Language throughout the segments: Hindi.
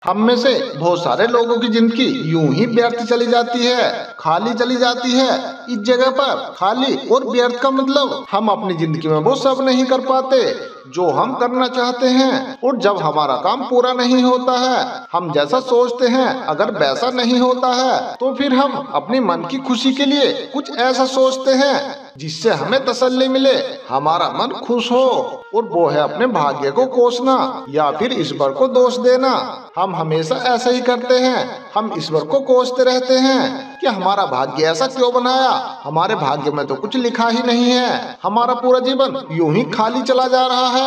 हम में से बहुत सारे लोगों की जिंदगी यूं ही व्यर्थ चली जाती है, खाली चली जाती है। इस जगह पर खाली और व्यर्थ का मतलब हम अपनी जिंदगी में वो सब नहीं कर पाते जो हम करना चाहते हैं, और जब हमारा काम पूरा नहीं होता है, हम जैसा सोचते हैं अगर वैसा नहीं होता है, तो फिर हम अपनी मन की खुशी के लिए कुछ ऐसा सोचते हैं जिससे हमें तसल्ली मिले, हमारा मन खुश हो, और वो है अपने भाग्य को कोसना या फिर ईश्वर को दोष देना। हम हमेशा ऐसा ही करते हैं, हम ईश्वर को कोसते रहते हैं कि हमारा भाग्य ऐसा क्यों बनाया, हमारे भाग्य में तो कुछ लिखा ही नहीं है, हमारा पूरा जीवन यूं ही खाली चला जा रहा है।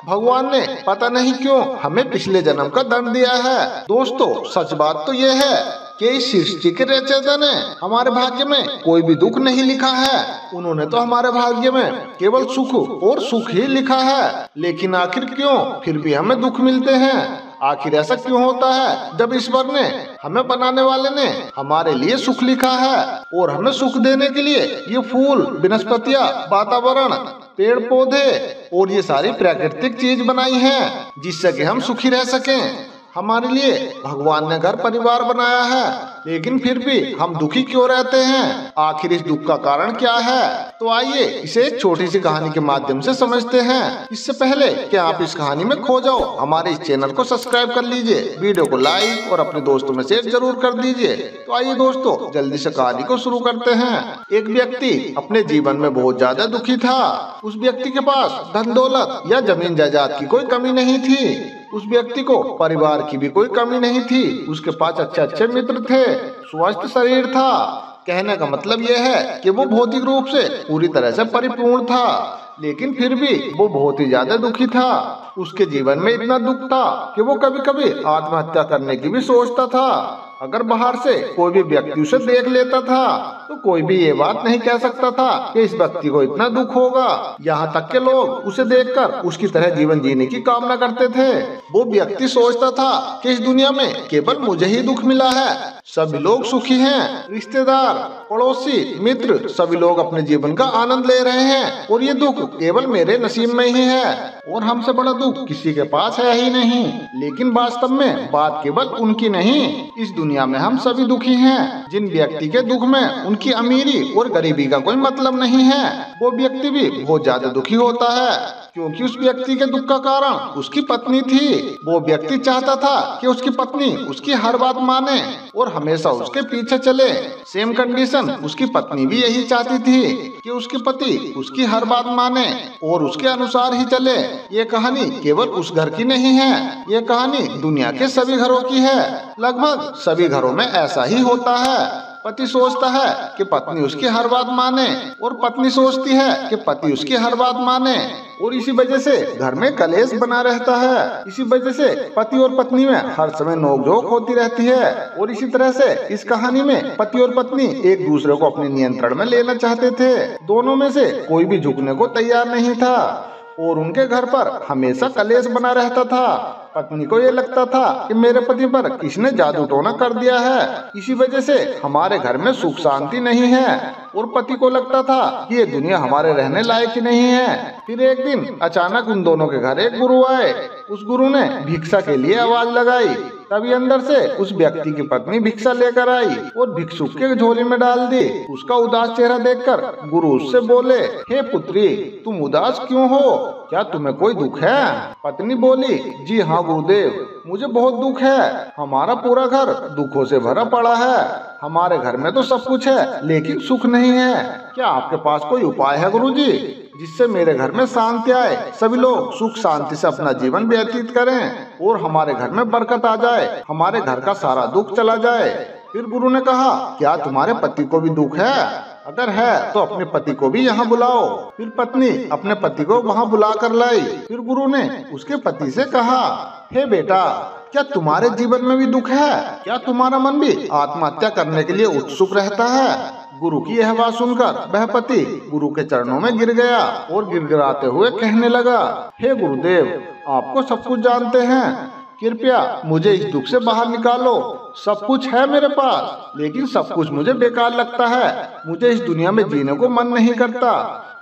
भगवान ने पता नहीं क्यों हमें पिछले जन्म का दंड दिया है। दोस्तों, सच बात तो ये है कि इस सृष्टि के रचयिता ने हमारे भाग्य में कोई भी दुख नहीं लिखा है। उन्होंने तो हमारे भाग्य में केवल सुख और सुख ही लिखा है। लेकिन आखिर क्यों फिर भी हमें दुख मिलते हैं? आखिर ऐसा क्यों होता है जब ईश्वर ने, हमें बनाने वाले ने हमारे लिए सुख लिखा है और हमें सुख देने के लिए ये फूल, वनस्पतियाँ, वातावरण, पेड़ पौधे और ये सारी प्राकृतिक चीज बनाई है जिससे कि हम सुखी रह सकें। हमारे लिए भगवान ने घर परिवार बनाया है, लेकिन फिर भी हम दुखी क्यों रहते हैं? आखिर इस दुख का कारण क्या है? तो आइए इसे एक छोटी सी कहानी के माध्यम से समझते हैं। इससे पहले कि आप इस कहानी में खो जाओ, हमारे इस चैनल को सब्सक्राइब कर लीजिए, वीडियो को लाइक और अपने दोस्तों में शेयर जरूर कर दीजिए। तो आइए दोस्तों, जल्दी से कहानी को शुरू करते हैं। एक व्यक्ति अपने जीवन में बहुत ज्यादा दुखी था। उस व्यक्ति के पास धन दौलत या जमीन जायदाद की कोई कमी नहीं थी। उस व्यक्ति को परिवार की भी कोई कमी नहीं थी। उसके पास अच्छे अच्छे मित्र थे, स्वस्थ शरीर था। कहने का मतलब यह है कि वो भौतिक रूप से पूरी तरह से परिपूर्ण था, लेकिन फिर भी वो बहुत ही ज्यादा दुखी था। उसके जीवन में इतना दुख था कि वो कभी कभी आत्महत्या करने की भी सोचता था। अगर बाहर से कोई भी व्यक्ति उसे देख लेता था तो कोई भी ये बात नहीं कह सकता था कि इस व्यक्ति को इतना दुख होगा। यहाँ तक के लोग उसे देखकर उसकी तरह जीवन जीने की कामना करते थे। वो व्यक्ति सोचता था कि इस दुनिया में केवल मुझे ही दुख मिला है, सभी लोग सुखी हैं, रिश्तेदार, पड़ोसी, मित्र सभी लोग अपने जीवन का आनंद ले रहे हैं, और ये दुख केवल मेरे नसीब में ही है, और हमसे बड़ा दुख किसी के पास है ही नहीं। लेकिन वास्तव में बात केवल उनकी नहीं, इस दुनिया में हम सभी दुखी हैं। जिन व्यक्ति के दुख में उनकी अमीरी और गरीबी का कोई मतलब नहीं है, वो व्यक्ति भी बहुत ज्यादा दुखी होता है, क्योंकि उस व्यक्ति के दुख का कारण उसकी पत्नी थी। वो व्यक्ति चाहता था कि उसकी पत्नी उसकी हर बात माने और हमेशा उसके पीछे चले। सेम कंडीशन उसकी पत्नी भी यही चाहती थी कि उसके पति उसकी हर बात माने और उसके अनुसार ही चले। ये कहानी केवल उस घर की नहीं है, ये कहानी दुनिया के सभी घरों की है। लगभग सभी घरों में ऐसा ही होता है। पति सोचता है कि पत्नी उसकी हर बात माने और पत्नी सोचती है कि पति उसकी हर बात माने, और इसी वजह से घर में कलेश बना रहता है। इसी वजह से पति और पत्नी में हर समय नोकझोंक होती रहती है। और इसी तरह से इस कहानी में पति और पत्नी एक दूसरे को अपने नियंत्रण में लेना चाहते थे। दोनों में से कोई भी झुकने को तैयार नहीं था और उनके घर पर हमेशा कलेश बना रहता था। पत्नी को ये लगता था कि मेरे पति पर किसने जादू टोना कर दिया है, इसी वजह से हमारे घर में सुख शांति नहीं है, और पति को लगता था कि ये दुनिया हमारे रहने लायक ही नहीं है। फिर एक दिन अचानक उन दोनों के घर एक गुरु आए। उस गुरु ने भिक्षा के लिए आवाज लगाई। तभी अंदर से उस व्यक्ति की पत्नी भिक्षा लेकर आई और भिक्षुक के झोली में डाल दी। उसका उदास चेहरा देखकर गुरु उससे बोले, हे पुत्री, तुम उदास क्यों हो? क्या तुम्हें कोई दुख है? पत्नी बोली, जी हाँ गुरुदेव, मुझे बहुत दुख है। हमारा पूरा घर दुखों से भरा पड़ा है। हमारे घर में तो सब कुछ है, लेकिन सुख नहीं है। क्या आपके पास कोई उपाय है गुरुजी, जिससे मेरे घर में शांति आए, सभी लोग सुख शांति से अपना जीवन व्यतीत करें और हमारे घर में बरकत आ जाए, हमारे घर का सारा दुख चला जाए? फिर गुरु ने कहा, क्या तुम्हारे पति को भी दुख है? अगर है तो अपने पति को भी यहाँ बुलाओ। फिर पत्नी अपने पति को वहाँ बुला कर लाई। फिर गुरु ने उसके पति से कहा, हे बेटा, क्या तुम्हारे जीवन में भी दुख है? क्या तुम्हारा मन भी आत्महत्या करने के लिए उत्सुक रहता है? गुरु की यह बात सुनकर वह पति गुरु के चरणों में गिर गया और गिड़गिड़ाते हुए कहने लगा, हे गुरुदेव, आपको सब कुछ जानते हैं, कृपया मुझे इस दुख से बाहर निकालो। सब कुछ है मेरे पास, लेकिन सब कुछ मुझे बेकार लगता है। मुझे इस दुनिया में जीने को मन नहीं करता।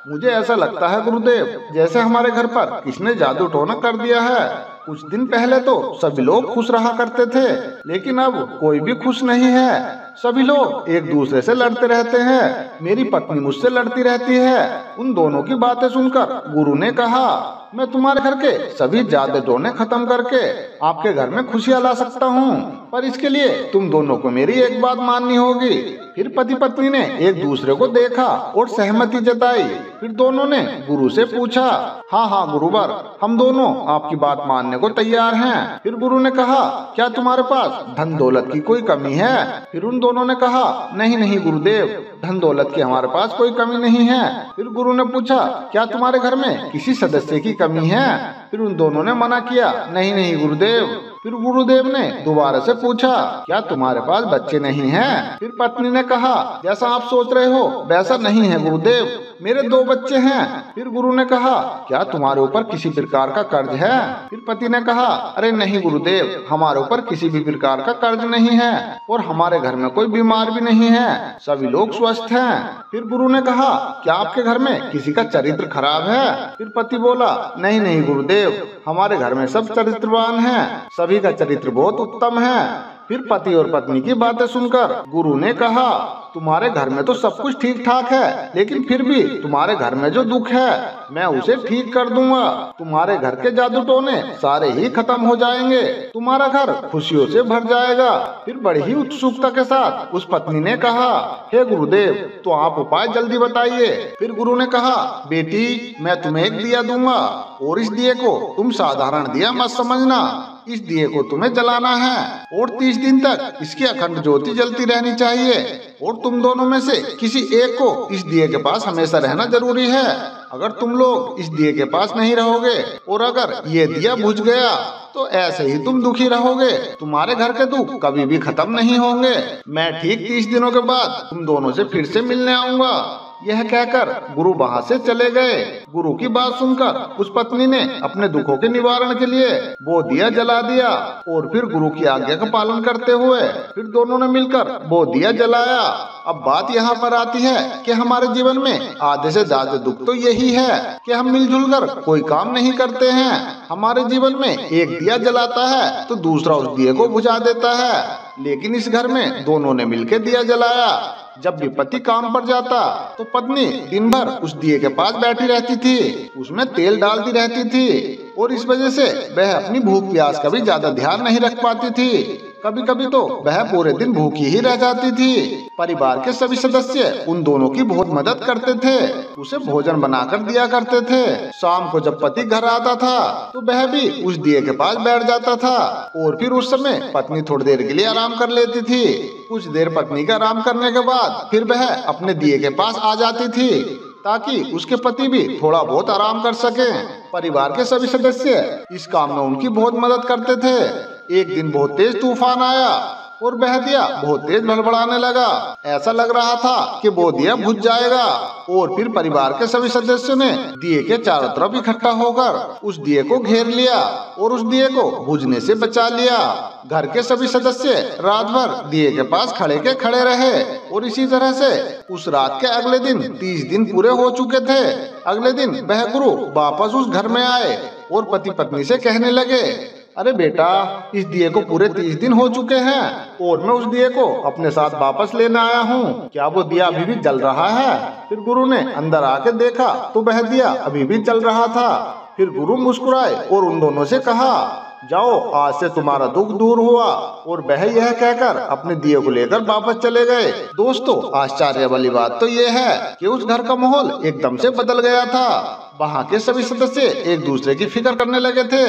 मुझे ऐसा लगता है गुरुदेव, जैसे हमारे घर पर किसने जादू टोना कर दिया है। कुछ दिन पहले तो सभी लोग खुश रहा करते थे, लेकिन अब कोई भी खुश नहीं है। सभी लोग एक दूसरे से लड़ते रहते हैं। मेरी पत्नी मुझसे लड़ती रहती है। उन दोनों की बातें सुनकर गुरु ने कहा, मैं तुम्हारे घर के सभी जादू टोने खत्म करके आपके घर में खुशियाँ ला सकता हूँ, पर इसके लिए तुम दोनों को मेरी एक बात माननी होगी। फिर पति पत्नी ने एक दूसरे को देखा और सहमति जताई। फिर दोनों ने गुरु से पूछा, हाँ हाँ गुरुवर, हम दोनों आपकी बात मानने को तैयार हैं। फिर गुरु ने कहा, क्या तुम्हारे पास धन दौलत की कोई कमी है? फिर उन दोनों ने कहा, नहीं नहीं गुरुदेव, धन दौलत की हमारे पास कोई कमी नहीं है। फिर गुरु ने पूछा, क्या तुम्हारे घर में किसी सदस्य की कमी है? फिर उन दोनों ने मना किया, नहीं नहीं गुरुदेव। फिर गुरुदेव ने दोबारा से पूछा, क्या तुम्हारे पास बच्चे नहीं हैं? फिर पत्नी ने कहा, जैसा आप सोच रहे हो वैसा नहीं है गुरुदेव, मेरे 2 बच्चे हैं। फिर गुरु ने कहा, क्या तुम्हारे ऊपर किसी प्रकार का कर्ज है? फिर पति ने कहा, अरे नहीं गुरुदेव, हमारे ऊपर किसी भी प्रकार का कर्ज नहीं है और हमारे घर में कोई बीमार भी नहीं है, सभी लोग स्वस्थ हैं। फिर गुरु ने कहा, क्या आपके घर में किसी का चरित्र खराब है? फिर पति बोला, नहीं नहीं गुरुदेव, हमारे घर में सब चरित्रवान हैं, सभी का चरित्र बहुत उत्तम है। फिर पति और पत्नी की बातें सुनकर गुरु ने कहा, तुम्हारे घर में तो सब कुछ ठीक ठाक है, लेकिन फिर भी तुम्हारे घर में जो दुख है मैं उसे ठीक कर दूंगा। तुम्हारे घर के जादू टोने सारे ही खत्म हो जाएंगे, तुम्हारा घर खुशियों से भर जाएगा। फिर बड़ी ही उत्सुकता के साथ उस पत्नी ने कहा, हे गुरुदेव, तो आप उपाय जल्दी बताइए। फिर गुरु ने कहा, बेटी, मैं तुम्हें एक दिया दूंगा और इस दिए को तुम साधारण दिया मत समझना। इस दिए को तुम्हें जलाना है और 30 दिन तक इसकी अखंड ज्योति जलती रहनी चाहिए और तुम दोनों में से किसी एक को इस दिए के पास हमेशा रहना जरूरी है। अगर तुम लोग इस दिए के पास नहीं रहोगे और अगर ये दिया बुझ गया तो ऐसे ही तुम दुखी रहोगे, तुम्हारे घर के दुख कभी भी खत्म नहीं होंगे। मैं ठीक 30 दिनों के बाद तुम दोनों से फिर से मिलने आऊंगा। यह कहकर गुरु वहाँ से चले गए। गुरु की बात सुनकर उस पत्नी ने अपने दुखों के निवारण के लिए वो दिया जला दिया और फिर गुरु की आज्ञा का पालन करते हुए फिर दोनों ने मिलकर वो दिया जलाया। अब बात यहाँ पर आती है कि हमारे जीवन में आधे से ज्यादा दुख तो यही है कि हम मिलजुल कर कोई काम नहीं करते हैं। हमारे जीवन में एक दिया जलाता है तो दूसरा उस दिए को बुझा देता है, लेकिन इस घर में दोनों ने मिलकर दिया जलाया। जब भी पति काम पर जाता तो पत्नी दिन भर उस दिए के पास बैठी रहती थी, उसमें तेल डालती रहती थी और इस वजह से वह अपनी भूख प्यास का भी ज्यादा ध्यान नहीं रख पाती थी। कभी कभी तो वह पूरे दिन भूखी ही रह जाती थी। परिवार के सभी सदस्य उन दोनों की बहुत मदद करते थे, उसे भोजन बनाकर दिया करते थे। शाम को जब पति घर आता था तो वह भी उस दिए के पास बैठ जाता था और फिर उस समय पत्नी थोड़ी देर के लिए आराम कर लेती थी। कुछ देर पत्नी का आराम करने के बाद फिर वह अपने दिए के पास आ जाती थी ताकि उसके पति भी थोड़ा बहुत आराम कर सकें। परिवार के सभी सदस्य इस काम में उनकी बहुत मदद करते थे। एक दिन बहुत तेज तूफान आया और वह दिया बहुत तेज भड़बड़ाने लगा। ऐसा लग रहा था कि वो दिया बुझ जाएगा और फिर परिवार के सभी सदस्यों ने दिए के चारों तरफ इकट्ठा होकर उस दिए को घेर लिया और उस दिए को बुझने से बचा लिया। घर के सभी सदस्य रात भर दिए के पास खड़े के खड़े रहे और इसी तरह से उस रात के अगले दिन 30 दिन पूरे हो चुके थे। अगले दिन वह गुरु वापस उस घर में आए और पति पत्नी से कहने लगे, अरे बेटा, इस दिए को पूरे 30 दिन हो चुके हैं और मैं उस दिए को अपने साथ वापस लेने आया हूँ, क्या वो दिया अभी भी जल रहा है? फिर गुरु ने अंदर आके देखा तो वह दिया अभी भी जल रहा था। फिर गुरु मुस्कुराए और उन दोनों से कहा, जाओ, आज से तुम्हारा दुख दूर हुआ। और वह यह कहकर अपने दिए को लेकर वापस चले गए। दोस्तों, आश्चर्य वाली बात तो ये है कि उस घर का माहौल एकदम से बदल गया था। वहाँ के सभी सदस्य एक दूसरे की फिक्र करने लगे थे,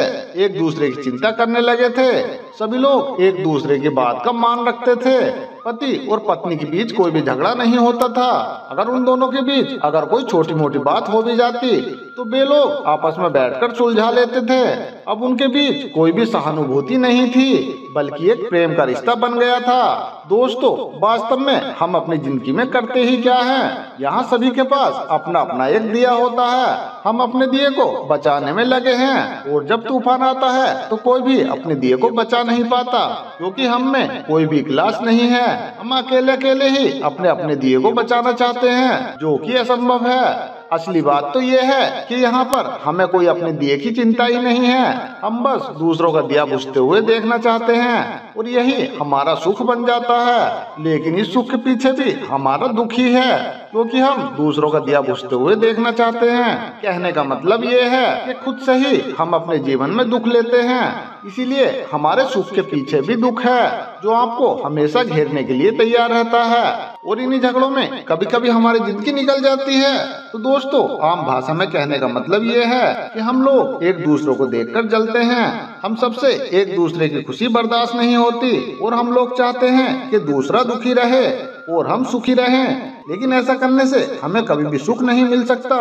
एक दूसरे की चिंता करने लगे थे। सभी लोग एक दूसरे की बात का मान रखते थे। पति और पत्नी के बीच कोई भी झगड़ा नहीं होता था। अगर उन दोनों के बीच अगर कोई छोटी मोटी बात हो भी जाती तो वे लोग आपस में बैठकर सुलझा लेते थे। अब उनके बीच कोई भी सहानुभूति नहीं थी, बल्कि एक प्रेम का रिश्ता बन गया था। दोस्तों, वास्तव में हम अपनी जिंदगी में करते ही क्या हैं? यहाँ सभी के पास अपना अपना एक दिया होता है। हम अपने दिए को बचाने में लगे हैं और जब तूफान आता है तो कोई भी अपने दिए को बचा नहीं पाता, क्योंकि हम में कोई भी क्लास नहीं है। हम अकेले अकेले ही अपने अपने दिए को बचाना चाहते हैं, जो कि असंभव है। असली बात तो ये है कि यहाँ पर हमें कोई अपने दिए की चिंता ही नहीं है। हम बस दूसरों का दिया बुझते हुए देखना चाहते हैं और यही हमारा सुख बन जाता है। लेकिन इस सुख के पीछे भी हमारा दुख ही है, क्योंकि हम दूसरों का दिया बुझते हुए देखना चाहते हैं। कहने का मतलब ये है कि खुद से ही हम अपने जीवन में दुख लेते हैं, इसीलिए हमारे सुख के पीछे भी दुख है जो आपको हमेशा घेरने के लिए तैयार रहता है। और इन्हीं झगड़ों में कभी कभी हमारी जिंदगी निकल जाती है। तो दोस्तों, आम भाषा में कहने का मतलब ये है कि हम लोग एक दूसरे को देखकर जलते हैं। हम सबसे एक दूसरे की खुशी बर्दाश्त नहीं होती और हम लोग चाहते हैं कि दूसरा दुखी रहे और हम सुखी रहें। लेकिन ऐसा करने से हमें कभी भी सुख नहीं मिल सकता।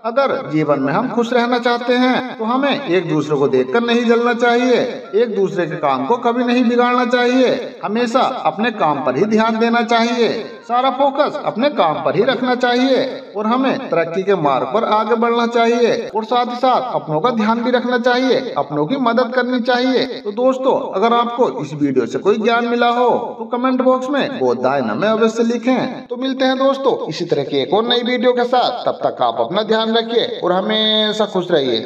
अगर जीवन में हम खुश रहना चाहते हैं तो हमें एक दूसरे को देखकर नहीं जलना चाहिए, एक दूसरे के काम को कभी नहीं बिगाड़ना चाहिए, हमेशा अपने काम पर ही ध्यान देना चाहिए, सारा फोकस अपने काम पर ही रखना चाहिए और हमें तरक्की के मार्ग पर आगे बढ़ना चाहिए और साथ ही साथ अपनों का ध्यान भी रखना चाहिए, अपनों की मदद करनी चाहिए। तो दोस्तों, अगर आपको इस वीडियो से कोई ज्ञान मिला हो तो कमेंट बॉक्स में बोधायनम में अवश्य लिखें। तो मिलते हैं दोस्तों इसी तरह की एक और नई वीडियो के साथ। तब तक आप अपना ध्यान रखिए और हमेशा खुश रहिए।